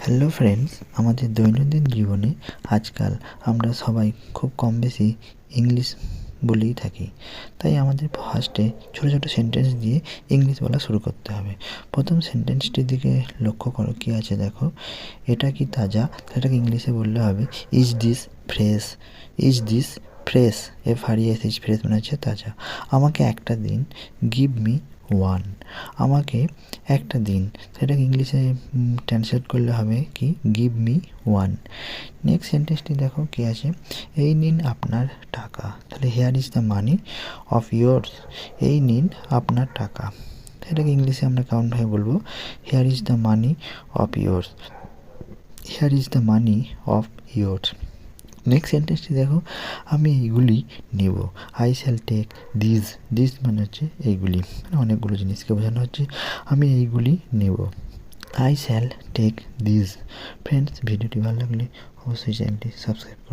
Hello friends, আমাদের দৈনন্দিন জীবনে আজকাল আমরা সবাই খুব কম বেশি ইংলিশ বলেই থাকি। তাই আমাদের ফার্স্টে ছোটো ছোটো সেন্টেন্স দিয়ে ইংলিশ বলা শুরু করতে হবে। প্রথম সেন্টেন্সটির দিকে লক্ষ্য করো, কী আছে দেখো। এটা কি তাজা? এটাকে ইংলিশে বললে হবে is this fresh. Is this fresh, FRESH, fresh মানে হচ্ছে তাজা। আমাকে একটা দিন, গিভ মি ওয়ান। আমাকে একটা দিন, সেটাকে ইংলিশে ট্রান্সলেট করলে হবে কি, গিভ মি ওয়ান। নেক্সট সেন্টেন্সটি দেখো কী আছে, এই নিন আপনার টাকা। তাহলে here is the money of yours. এই নিন আপনার টাকা, সেটাকে ইংলিশে আমরা কেমনভাবে বলবো, here is the money of yours. Here is the money of yours. Next সেন্টেন্সটি দেখো, আমি এইগুলি নেব। I shall take this. This মানে হচ্ছে এইগুলি, মানে অনেকগুলো জিনিসকে বোঝানো হচ্ছে। আমি এইগুলি নেব, I shall take this. Friends, ভিডিওটি ভালো লাগলে অবশ্যই চ্যানেলটি সাবস্ক্রাইব করুন।